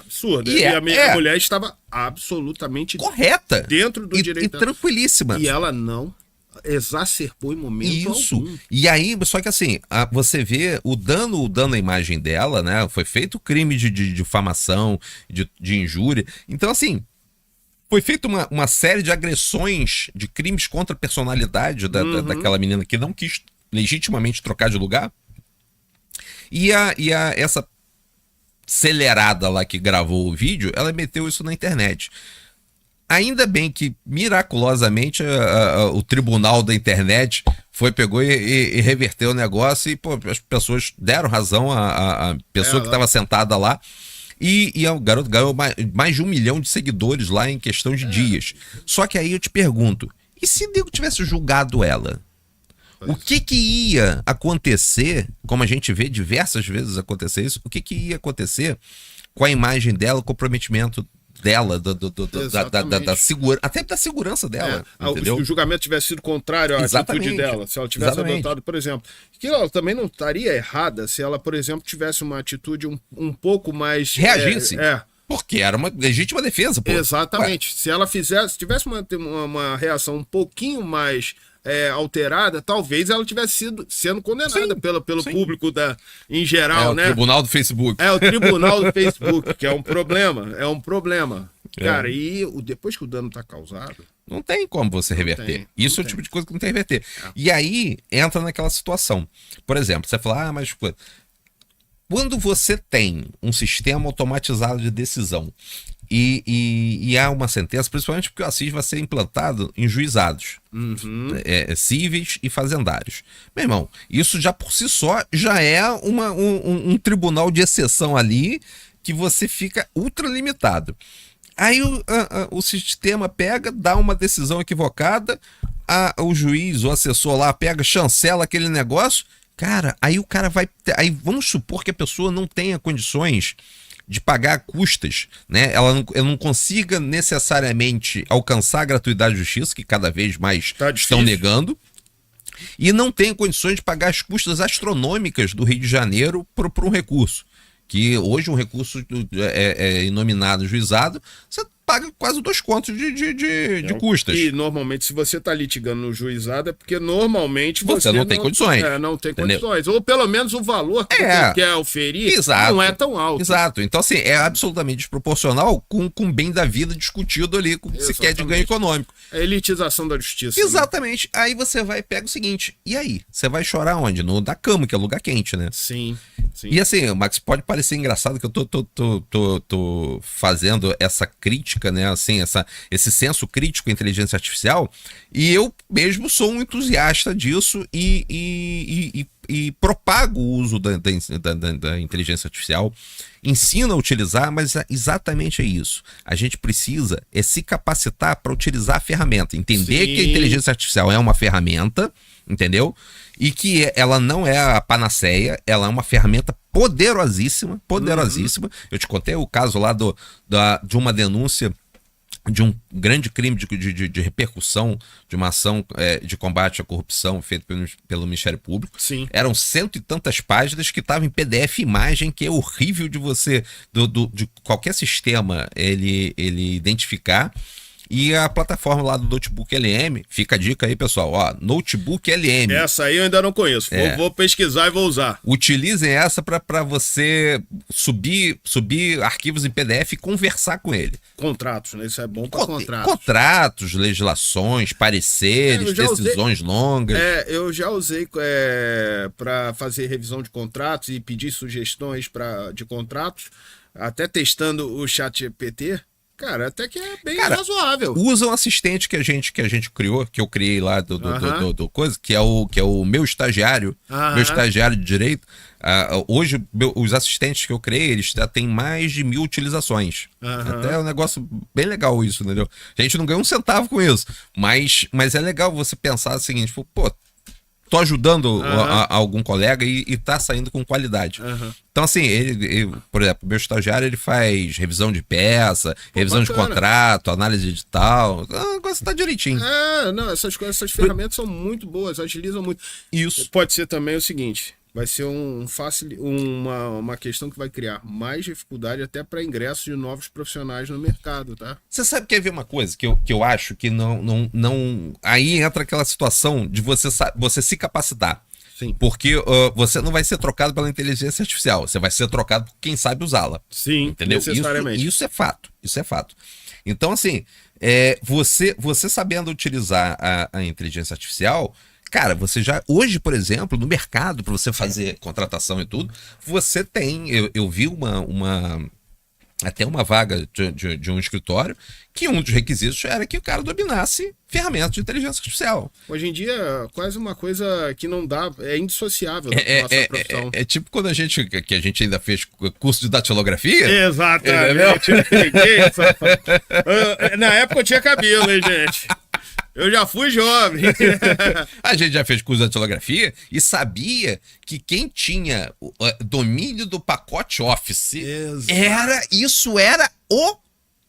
Absurdo. E a mulher estava absolutamente correta, dentro do direito. E tranquilíssima. E ela não exacerbou em momento algum. E aí, só que assim, você vê o dano à imagem dela, né? Foi feito crime de difamação, de injúria. Então, assim, foi feita uma série de agressões, de crimes contra a personalidade daquela menina que não quis legitimamente trocar de lugar. E essa acelerada lá que gravou o vídeo, ela meteu isso na internet. Ainda bem que, miraculosamente, o tribunal da internet pegou e reverteu o negócio e, pô, as pessoas deram razão à pessoa que estava sentada lá. E o garoto ganhou mais de 1 milhão de seguidores lá em questão de dias. Só que aí eu te pergunto, e se o nego tivesse julgado ela? O que ia acontecer, como a gente vê diversas vezes acontecer isso, o que ia acontecer com a imagem dela, o comprometimento dela, da segurança, até da segurança dela, entendeu? Se o julgamento tivesse sido contrário à atitude dela, se ela tivesse adotado, por exemplo, que ela também não estaria errada se ela, por exemplo, tivesse uma atitude um pouco mais... Reagisse. Porque era uma legítima defesa, pô. Exatamente. Se ela tivesse uma reação um pouquinho mais alterada, talvez ela tivesse sendo condenada pelo público em geral, né? O tribunal do Facebook. O tribunal do Facebook, que é um problema. Cara, e depois que o dano tá causado... Não tem como você reverter. Isso é o tipo de coisa que não tem reverter. E aí, entra naquela situação. Por exemplo, você fala, mas... Quando você tem um sistema automatizado de decisão e há uma sentença, principalmente porque o Assis vai ser implantado em juizados cíveis e fazendários. Meu irmão, isso já por si só já é um tribunal de exceção ali que você fica ultralimitado. Aí o sistema pega, dá uma decisão equivocada, o juiz, o assessor lá pega, chancela aquele negócio. Cara, aí o cara vai... Aí vamos supor que a pessoa não tenha condições de pagar custas, né? Ela não consiga necessariamente alcançar a gratuidade de justiça, que cada vez mais estão negando, e não tem condições de pagar as custas astronômicas do Rio de Janeiro por um recurso. Que hoje um recurso é inominado juizado, você paga quase 2 contos de custas. E normalmente, se você está litigando no juizado, é porque normalmente Você não tem condições. Não tem Entendeu? condições. Ou pelo menos o valor que você quer oferir não é tão alto. Exato. Então, assim, é absolutamente desproporcional com o bem da vida discutido ali, com o que se quer de ganho econômico. É a elitização da justiça. Exatamente. Né? Aí você vai e pega o seguinte, e aí? Você vai chorar onde? No da cama, que é lugar quente, né? Sim. E assim, Max, pode parecer engraçado que eu tô fazendo essa crítica, né? Assim, esse senso crítico à inteligência artificial, e eu mesmo sou um entusiasta disso e propago o uso da inteligência artificial, ensino a utilizar, mas exatamente é isso. A gente precisa se capacitar para utilizar a ferramenta, entender que a inteligência artificial é uma ferramenta, entendeu? E que ela não é a panaceia, ela é uma ferramenta poderosíssima. Eu te contei o caso lá de uma denúncia de um grande crime de repercussão, de uma ação de combate à corrupção feita pelo Ministério Público. Sim. Eram 100 e tantas páginas que estavam em PDF imagem, que é horrível de você, de qualquer sistema ele identificar. E a plataforma lá do Notebook LM, fica a dica aí, pessoal, ó, Notebook LM. Essa aí eu ainda não conheço, vou pesquisar e vou usar. Utilizem essa para você subir arquivos em PDF e conversar com ele. Contratos, né? Isso é bom para contratos. Contratos, legislações, pareceres, decisões longas. Eu já usei para fazer revisão de contratos e pedir sugestões de contratos, até testando o ChatGPT. Cara, até que é bem razoável. Usa um assistente que a gente criou, que eu criei lá do coisa, que é o meu estagiário, meu estagiário de direito. Hoje, os assistentes que eu criei, eles já têm mais de 1000 utilizações. Até é um negócio bem legal isso, entendeu? A gente não ganha um centavo com isso, mas é legal você pensar o seguinte, pô, tô ajudando algum colega e tá saindo com qualidade. Então, assim, ele, por exemplo, meu estagiário, ele faz revisão de peça, revisão de contrato, análise edital. O negócio tá direitinho. Essas ferramentas são muito boas, agilizam muito. Isso. Pode ser também o seguinte, vai ser uma questão que vai criar mais dificuldade até para ingresso de novos profissionais no mercado, tá? Você sabe que ver uma coisa que eu acho que não... Aí entra aquela situação de você se capacitar. Sim. Porque você não vai ser trocado pela inteligência artificial, você vai ser trocado por quem sabe usá-la. Sim, entendeu? necessariamente. Isso é fato. Então, assim, você sabendo utilizar a inteligência artificial, cara, você já, hoje, por exemplo, no mercado, para você fazer contratação e tudo, você tem, eu vi até uma vaga de um escritório, que um dos requisitos era que o cara dominasse ferramentas de inteligência artificial. Hoje em dia, quase uma coisa que não dá, é indissociável da nossa profissão. É tipo quando a gente ainda fez curso de datilografia. Exatamente. Na época eu tinha cabelo, hein, gente? Eu já fui jovem. A gente já fez curso de datilografia e sabia que quem tinha domínio do pacote Office isso era o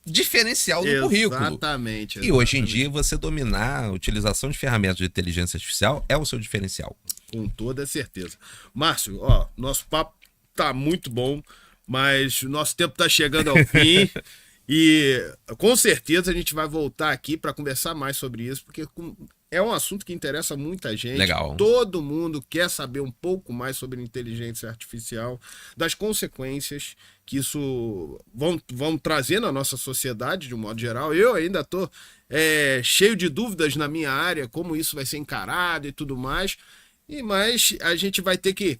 diferencial do currículo. Exatamente. E hoje em dia você dominar a utilização de ferramentas de inteligência artificial é o seu diferencial. Com toda certeza. Márcio, nosso papo tá muito bom, mas o nosso tempo tá chegando ao fim. E com certeza a gente vai voltar aqui para conversar mais sobre isso, porque é um assunto que interessa muita gente. Legal. Todo mundo quer saber um pouco mais sobre inteligência artificial, das consequências que isso vão trazer na nossa sociedade de um modo geral. Eu ainda estou cheio de dúvidas na minha área, como isso vai ser encarado e tudo mais. Mas a gente vai ter que...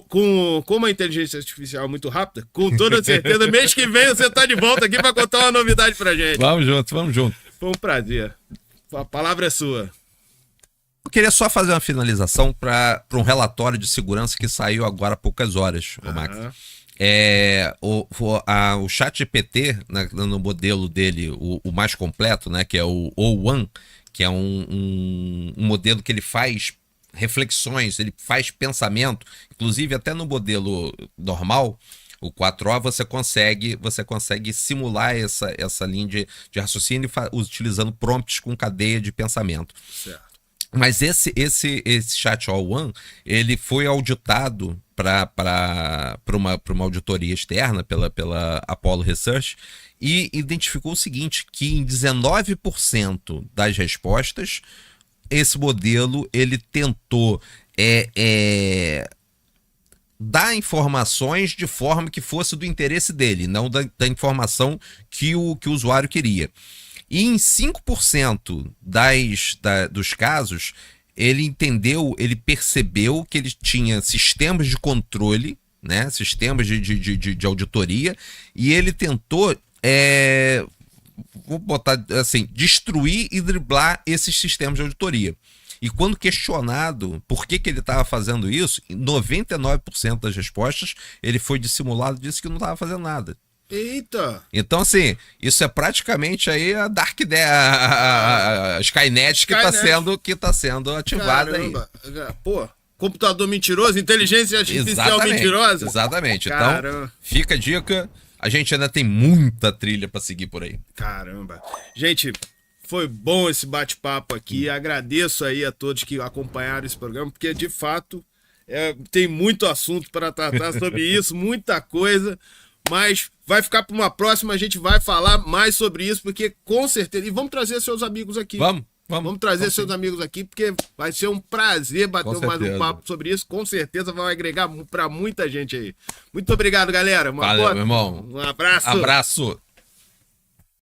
Com uma inteligência artificial muito rápida, com toda certeza, mês que vem você tá de volta aqui para contar uma novidade pra gente. Vamos junto. Foi um prazer. A palavra é sua. Eu queria só fazer uma finalização para um relatório de segurança que saiu agora há poucas horas, Max. O ChatGPT, no modelo dele, o mais completo, né, que é o O1, que é um modelo que ele faz reflexões, ele faz pensamento, inclusive até no modelo normal, o 4O, você consegue simular essa linha de raciocínio utilizando prompts com cadeia de pensamento. Certo. Mas esse Chat All One, ele foi auditado para uma auditoria externa pela Apollo Research e identificou o seguinte, que em 19% das respostas esse modelo ele tentou dar informações de forma que fosse do interesse dele, não da informação que o usuário queria. E em 5% dos casos, ele percebeu que ele tinha sistemas de controle, né, sistemas de auditoria, e ele tentou, vou botar assim, destruir e driblar esses sistemas de auditoria. E quando questionado por que ele estava fazendo isso, em 99% das respostas, ele foi dissimulado e disse que não estava fazendo nada. Eita! Então, assim, isso é praticamente aí a a Skynet que tá sendo ativada. Caramba. Aí. Pô, computador mentiroso, inteligência artificial mentirosa. Exatamente. Caramba. Então, fica a dica. A gente ainda tem muita trilha para seguir por aí. Caramba. Gente, foi bom esse bate-papo aqui. Agradeço aí a todos que acompanharam esse programa, porque de fato tem muito assunto para tratar sobre isso, muita coisa. Mas vai ficar para uma próxima, a gente vai falar mais sobre isso, porque com certeza... E vamos trazer seus amigos aqui. Vamos trazer seus amigos aqui, porque vai ser um prazer bater mais um papo sobre isso. Com certeza vai agregar para muita gente aí. Muito obrigado, galera. Valeu, meu irmão. Um abraço. Abraço.